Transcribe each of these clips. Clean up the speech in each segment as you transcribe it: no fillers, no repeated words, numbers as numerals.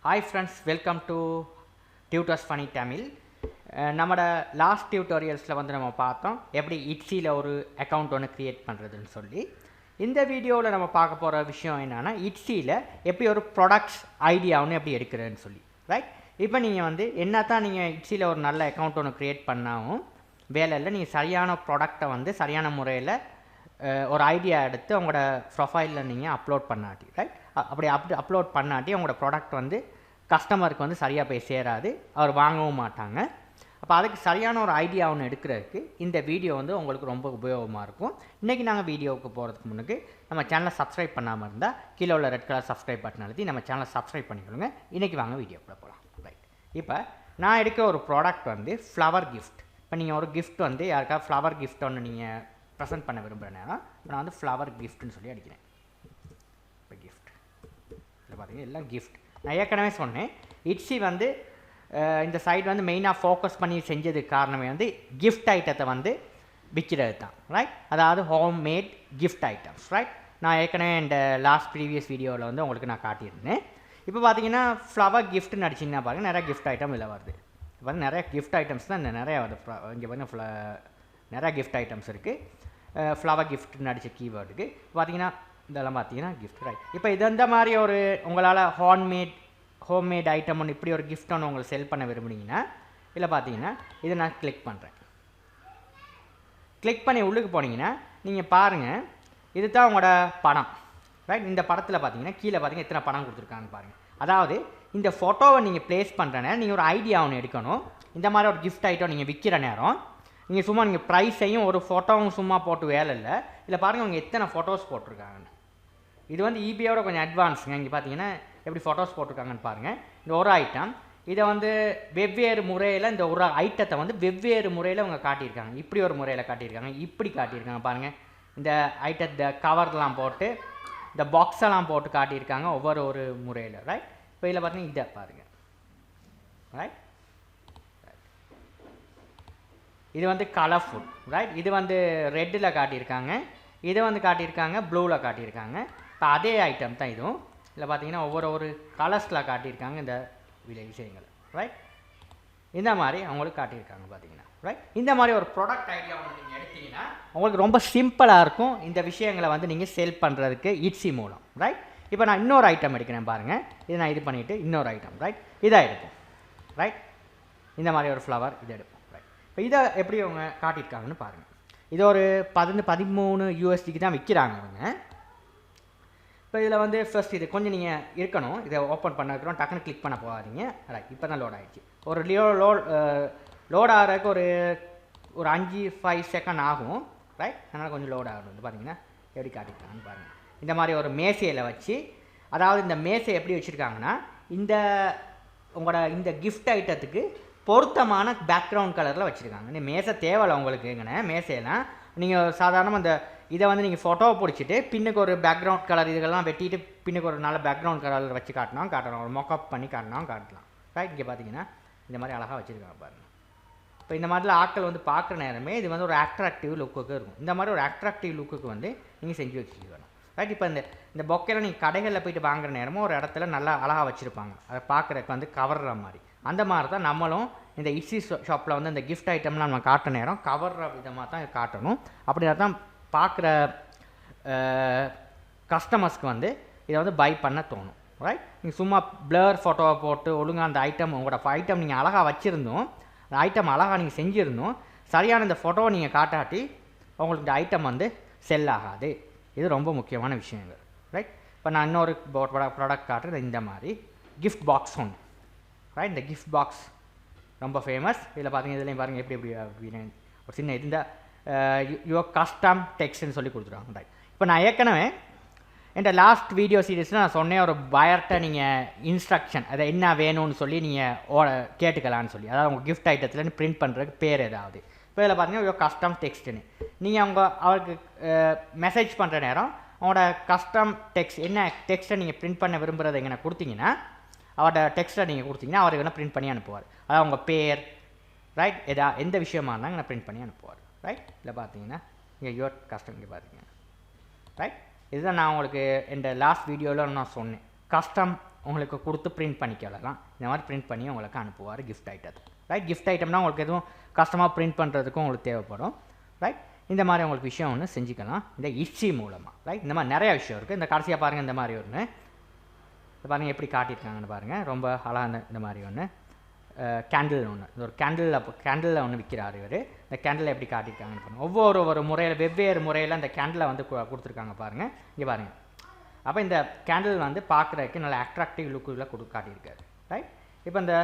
Hi friends, welcome to Tutors Funny Tamil. நம்மட last டியூட்டோரியல்ஸில் வந்து நம்ம பார்த்தோம் எப்படி இட்ஸியில் ஒரு அக்கௌண்ட் ஒன்று க்ரியேட் பண்ணுறதுன்னு சொல்லி. இந்த வீடியோவில் நம்ம பார்க்க போகிற விஷயம் என்னென்னா இட்ஸியில் எப்படி ஒரு ப்ராடக்ட்ஸ் ஐடியா ஒன்று எப்படி எடுக்கிறதுன்னு சொல்லி. ரைட், இப்போ நீங்கள் வந்து என்ன தான் நீங்கள் இட்ஸியில் ஒரு நல்ல அக்கௌண்ட் ஒன்று க்ரியேட் பண்ணாலும் வேலை இல்லை, நீங்கள் சரியான ப்ராடக்டை வந்து சரியான முறையில் ஒரு ஐடியா எடுத்து உங்களோட ப்ரொஃபைலில் நீங்கள் அப்லோட் பண்ணாட்டி, ரைட், அப்படி அப்லோட் பண்ணாட்டி உங்களோட ப்ராடக்ட் வந்து கஸ்டமருக்கு வந்து சரியாக போய் சேராது, அவர் வாங்கவும் மாட்டாங்க. அப்போ அதுக்கு சரியான ஒரு ஐடியா ஒன்று எடுக்கிறதுக்கு இந்த வீடியோ வந்து உங்களுக்கு ரொம்ப உபயோகமாக இருக்கும். இன்றைக்கி நாங்கள் வீடியோவுக்கு போகிறதுக்கு முன்னுக்கு நம்ம சேனலை சப்ஸ்கிரைப் பண்ணாமல் இருந்தால் கீழே உள்ள ரெட் கலர் சப்ஸ்கிரைப் பட்டன் அழுத்தி நம்ம சேனலை சப்ஸ்கிரைப் பண்ணிக்கொள்ளுங்க. இன்றைக்கி வாங்க வீடியோக்குள்ளே போகலாம். ரைட், இப்போ நான் எடுக்கிற ஒரு ப்ராடக்ட் வந்து ஃப்ளவர் கிஃப்ட். இப்போ நீங்கள் ஒரு கிஃப்ட் வந்து யாருக்காவது ஃப்ளவர் கிஃப்ட் ஒன்று நீங்கள் ப்ரெசென்ட் பண்ண விரும்புகிறேன்னா நான் வந்து ஃப்ளவர் கிஃப்ட்னு சொல்லி அடிக்கிறேன். இப்போ கிஃப்ட் இல்லை பார்த்தீங்கன்னா எல்லாம் கிஃப்ட். நான் ஏற்கனவே சொன்னேன் இட்ஸி வந்து இந்த சைட் வந்து மெயினாக ஃபோக்கஸ் பண்ணி செஞ்சதுக்கு காரணமே வந்து கிஃப்ட் ஐட்டத்தை வந்து விற்கிறது தான். ரைட், அதாவது home made gift items. Right, நான் ஏற்கனவே இந்த லாஸ்ட் ப்ரீவியஸ் வீடியோவில் வந்து உங்களுக்கு நான் காட்டியிருந்தேன். இப்போ பார்த்தீங்கன்னா ஃப்ளவர் கிஃப்ட்னு அடிச்சிங்கன்னா பாருங்கள் நிறையா கிஃப்ட் ஐட்டம் இதில் வருது. இப்போ வந்து நிறையா கிஃப்ட் ஐட்டம்ஸ் தான் இந்த நிறையா வருது. இங்கே பாருங்கள் நிறையா கிஃப்ட் ஐட்டம்ஸ் இருக்குது. ஃப்ளவர் கிஃப்ட்னு அடித்த கீவேர்டுக்கு பார்த்தீங்கன்னா இதெல்லாம் பார்த்தீங்கன்னா கிஃப்ட். ரைட், இப்போ இது இந்த மாதிரி ஒரு உங்களால் ஹோம்மேட் ஐட்டம் ஒன்று இப்படி ஒரு கிஃப்ட் ஒன்று உங்களுக்கு செல் பண்ண விரும்புனீங்கன்னா இதில் பார்த்தீங்கன்னா இதை நான் கிளிக் பண்ணுறேன். கிளிக் பண்ணி உள்ளுக்கு போனீங்கன்னா நீங்கள் பாருங்கள், இது தான் உங்களோட படம். ரைட், இந்த படத்தில் பார்த்தீங்கன்னா கீழே பார்த்தீங்கன்னா எத்தனை படம் கொடுத்துருக்காங்கன்னு பாருங்கள். அதாவது இந்த ஃபோட்டோவை நீங்கள் ப்ளேஸ் பண்ணுற நேரம் நீங்கள் ஒரு ஐடியா ஒன்று எடுக்கணும். இந்த மாதிரி ஒரு கிஃப்ட் ஐட்டம் நீங்கள் விற்கிற நேரம் நீங்கள் சும்மா நீங்கள் ப்ரைஸையும் ஒரு ஃபோட்டோவும் சும்மா போட்டு வேலை இல்லை. இதில் பாருங்கள் அவங்க எத்தனை ஃபோட்டோஸ் போட்டிருக்காங்கன்னு. இது வந்து ஈபியோட கொஞ்சம் அட்வான்ஸுங்க. இங்கே பார்த்தீங்கன்னா எப்படி ஃபோட்டோஸ் போட்டிருக்காங்கன்னு பாருங்கள். இந்த ஒரு ஐட்டம் இதை வந்து வெவ்வேறு முறையில் இந்த ஒரு ஐட்டத்தை வந்து வெவ்வேறு முறையில் அவங்க காட்டியிருக்காங்க. இப்படி ஒரு முறையில் காட்டியிருக்காங்க, இப்படி காட்டியிருக்காங்க பாருங்கள். இந்த ஐட்டத்தை கவர்லாம் போட்டு இந்த பாக்ஸெல்லாம் போட்டு காட்டியிருக்காங்க ஒவ்வொரு ஒரு முறையில். ரைட், இப்போ இதில் பார்த்தீங்கன்னா இதை பாருங்கள். ரைட், இது வந்து கலர்ஃபுல். ரைட், இது வந்து ரெட்டில் காட்டியிருக்காங்க, இதை வந்து காட்டியிருக்காங்க ப்ளூவில் காட்டியிருக்காங்க. இப்போ அதே ஐட்டம் தான் இதுவும். இதில் பார்த்தீங்கன்னா ஒவ்வொரு ஒரு கலர்ஸில் காட்டியிருக்காங்க இந்த விஷயங்கள். ரைட், இந்த மாதிரி அவங்களுக்கு காட்டியிருக்காங்க பார்த்தீங்கன்னா. ரைட், இந்த மாதிரி ஒரு ப்ராடக்ட் ஐடியா ஒன்று நீங்கள் எடுத்தீங்கன்னா உங்களுக்கு ரொம்ப சிம்பிளாக இருக்கும் இந்த விஷயங்களை வந்து நீங்கள் சேல் பண்ணுறதுக்கு இட்ஸி மூலம். ரைட், இப்போ நான் இன்னொரு ஐட்டம் எடுக்கிறேன் பாருங்கள். இதை நான் இது பண்ணிவிட்டு இன்னொரு ஐட்டம், ரைட், இதாக எடுப்போம். ரைட், இந்த மாதிரி ஒரு ஃப்ளவர் இதை எடுப்போம். ரைட், இப்போ இதை எப்படி அவங்க காட்டியிருக்காங்கன்னு பாருங்கள். இது ஒரு 13 USDக்கு தான் விற்கிறாங்க அவங்க. இப்போ இதில் வந்து ஃபர்ஸ்ட் இது கொஞ்சம் நீங்கள் இருக்கணும். இதை ஓப்பன் பண்ண வைக்கிறோம், டக்குன்னு கிளிக் பண்ண போகாதீங்க. ரைட், இப்போ தான் லோட் ஆகிடுச்சு. ஒரு லோட் ஆகிறதுக்கு ஒரு 5-5 செகண்ட் ஆகும். ரைட், அதனால் கொஞ்சம் லோட் ஆகணும். இது பார்த்தீங்கன்னா எப்படி காட்டியிருக்காங்கன்னு பாருங்கள். இந்த மாதிரி ஒரு மேசையில் வச்சு, அதாவது இந்த மேசை எப்படி வச்சுருக்காங்கன்னா உங்களோட இந்த கிஃப்ட் ஐட்டத்துக்கு பொருத்தமான பேக்ரவுண்ட் கலரில் வச்சுருக்காங்க. இந்த மேசை தேவையில்லை உங்களுக்குங்கண்ணே. மேசையெல்லாம் நீங்கள் சாதாரணமாக இந்த இதை வந்து நீங்கள் ஃபோட்டோவை பிடிச்சிட்டு பின்னுக்கு ஒரு பேக்ரவுண்ட் கலர் இதெல்லாம் வெட்டிட்டு பின்னுக்கு ஒரு நல்ல பேக்ரவுண்ட் கலரில் வச்சு காட்டணும், ஒரு மொக்கப் பண்ணி காட்டலாம். ரைட், இங்கே பார்த்தீங்கன்னா இந்த மாதிரி அழகாக வச்சுருக்காங்க பாருங்கள். இப்போ இந்த மாதிரிலாம் ஆட்கள் வந்து பார்க்குற நேரமே இது வந்து ஒரு அட்ராக்டிவ் லுக்குக்கு இருக்கும். இந்த மாதிரி ஒரு அட்ராக்டிவ் லுக்குக்கு வந்து நீங்கள் செஞ்சு வச்சுக்கணும். ரைட், இப்போ இந்த பொக்கையில் நீங்கள் கடைகளில் போய்ட்டு வாங்குற நேரமும் ஒரு இடத்துல நல்லா அழகாக வச்சுருப்பாங்க. அதை பார்க்குறதுக்கு வந்து கவர்ற மாதிரி. அந்த மாதிரி தான் நம்மளும் இந்த இட்ஸி ஷாப்பில் வந்து இந்த கிஃப்ட் ஐட்டம்லாம் நம்ம காட்டுற நேரம் கவர்ற விதமாக தான் காட்டணும். அப்படின்னா தான் பார்க்குற கஸ்டமர்ஸ்க்கு வந்து இதை வந்து பை பண்ண தோணும். ரைட், நீங்கள் சும்மா பிளர் ஃபோட்டோவை போட்டு ஒழுங்காக அந்த ஐட்டம் உங்களோட ஐட்டம் நீங்கள் அழகாக வச்சுருந்தோம், அந்த ஐட்டம் அழகாக நீங்கள் செஞ்சுருந்தோம், சரியான இந்த ஃபோட்டோவை நீங்கள் காட்டாட்டி உங்களுக்கு இந்த ஐட்டம் வந்து செல் ஆகாது. இது ரொம்ப முக்கியமான விஷயங்கள். ரைட், இப்போ நான் இன்னொரு ப்ராடக்ட் காட்டுறது இந்த மாதிரி கிஃப்ட் பாக்ஸ் ஒன்று. ரைட், இந்த கிஃப்ட் பாக்ஸ் ரொம்ப ஃபேமஸ். இதில் பார்த்தீங்கன்னா இதுலேயும் பாருங்கள் எப்படி ஒரு சின்ன இந்த யுவர் கஸ்டம் டெக்ஸ்ட்னு சொல்லி கொடுத்துருவாங்க. ரைட், இப்போ நான் ஏற்கனவே என் லாஸ்ட் வீடியோ சீரீஸில் நான் சொன்னேன் ஒரு பயர்கிட்ட நீங்கள் இன்ஸ்ட்ரக்ஷன் அதை என்ன வேணும்னு சொல்லி நீங்கள் கேட்டுக்கலான்னு சொல்லி, அதாவது உங்கள் கிஃப்ட் ஐட்டத்தில் பிரிண்ட் பண்ணுறதுக்கு பேர் ஏதாவது. இப்போ இதில் பார்த்தீங்கன்னா யுவர் கஸ்டம் டெக்ஸ்ட்டுன்னு நீங்கள் அவருக்கு மெசேஜ் பண்ணுற நேரம் அவங்களோட கஸ்டம் டெக்ஸ்ட் என்ன டெக்ஸ்ட்டை நீங்கள் பிரிண்ட் பண்ண விரும்புகிறத எங்கே கொடுத்தீங்கன்னா அவரோட டெக்ஸ்ட்டை நீங்கள் கொடுத்தீங்கன்னா அவர் என்ன பிரிண்ட் பண்ணி அனுப்புவார். அதாவது உங்கள் பேர், ரைட், எந்த விஷயமா இருந்தாங்க நான் பிரிண்ட் பண்ணி அனுப்புவார். ரைட், இதில் பார்த்தீங்கன்னா இங்கே யுவர் கஸ்டம் இங்கே பார்த்தீங்க. ரைட், இதுதான் நான் உங்களுக்கு இந்த லாஸ்ட் வீடியோவில் நான் சொன்னேன். கஸ்டம் உங்களுக்கு கொடுத்து பிரிண்ட் பண்ணிக்கலாம். இந்த மாதிரி பிரிண்ட் பண்ணி உங்களுக்கு அனுப்புவார் கிஃப்ட் ஐட்டத்தை. ரைட், கிஃப்ட் ஐட்டம்னா உங்களுக்கு எதுவும் கஷ்டமாக பிரிண்ட் பண்ணுறதுக்கும் உங்களுக்கு தேவைப்படும். ரைட், இந்த மாதிரி உங்களுக்கு விஷயம் ஒன்று செஞ்சுக்கலாம் இந்த இட்ஸி மூலமாக. ரைட், இந்த மாதிரி நிறையா விஷயம் இருக்குது. இந்த கடைசியாக பாருங்கள், இந்த மாதிரி ஒன்று பாருங்கள் எப்படி காட்டியிருக்காங்கன்னு பாருங்கள். ரொம்ப அழகான இந்த மாதிரி ஒன்று கேண்டில் ஒன்று, இந்த ஒரு கேண்டிலில் ஒன்று விற்கிறார் இவர். இந்த கேண்டில் எப்படி காட்டியிருக்காங்கன்னு பாருங்கள். ஒவ்வொரு முறையில் வெவ்வேறு முறையில் அந்த கேண்டிலை வந்து கொடுத்துருக்காங்க பாருங்கள். இங்கே பாருங்கள். அப்போ இந்த கேண்டில் வந்து பார்க்குறதுக்கு நல்ல அட்ராக்டிவ் லுக்கில் காட்டியிருக்காரு. ரைட், இப்போ இந்த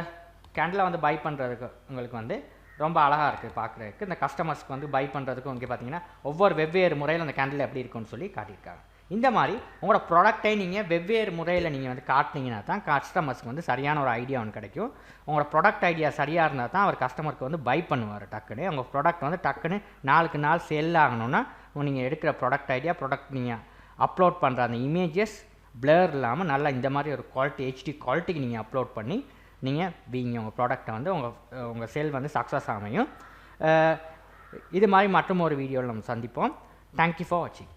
கேண்டிலை வந்து பை பண்ணுறதுக்கு உங்களுக்கு வந்து ரொம்ப அழகாக இருக்குது பார்க்குறதுக்கு. இந்த கஸ்டமர்ஸ்க்கு வந்து பை பண்ணுறதுக்கும் இங்கே பார்த்தீங்கன்னா ஒவ்வொரு வெவ்வேறு முறையில் அந்த கேண்டில் எப்படி இருக்குன்னு சொல்லி காட்டியிருக்காங்க. இந்த மாதிரி உங்களோட ப்ராடக்டை நீங்கள் வெவ்வேறு முறையில் நீங்கள் வந்து காட்டினீங்கன்னா தான் கஸ்டமர்ஸ்க்கு வந்து சரியான ஒரு ஐடியா ஒன்று கிடைக்கும். உங்களோட ப்ராடக்ட் ஐடியா சரியாக இருந்தால் தான் அவர் கஸ்டமருக்கு வந்து பை பண்ணுவார் டக்குன்னு. உங்கள் ப்ராடக்ட் வந்து டக்குன்னு நாளுக்கு நாள் சேல் ஆகணும்னா நீங்கள் எடுக்கிற ப்ராடக்ட் ஐடியா, ப்ராடக்ட் நீங்கள் அப்லோட் பண்ணுற அந்த இமேஜஸ் பிளர் இல்லாமல் நல்லா இந்த மாதிரி ஒரு குவாலிட்டி ஹெச்டி குவாலிட்டிக்கு நீங்கள் அப்லோட் பண்ணி நீங்கள் உங்கள் ப்ராடக்டை வந்து உங்கள் சேல் வந்து சக்ஸஸ் அமையும். இது மாதிரி மற்றும் ஒரு வீடியோவில் நம்ம சந்திப்போம். தேங்க்யூ ஃபார் வாட்சிங்.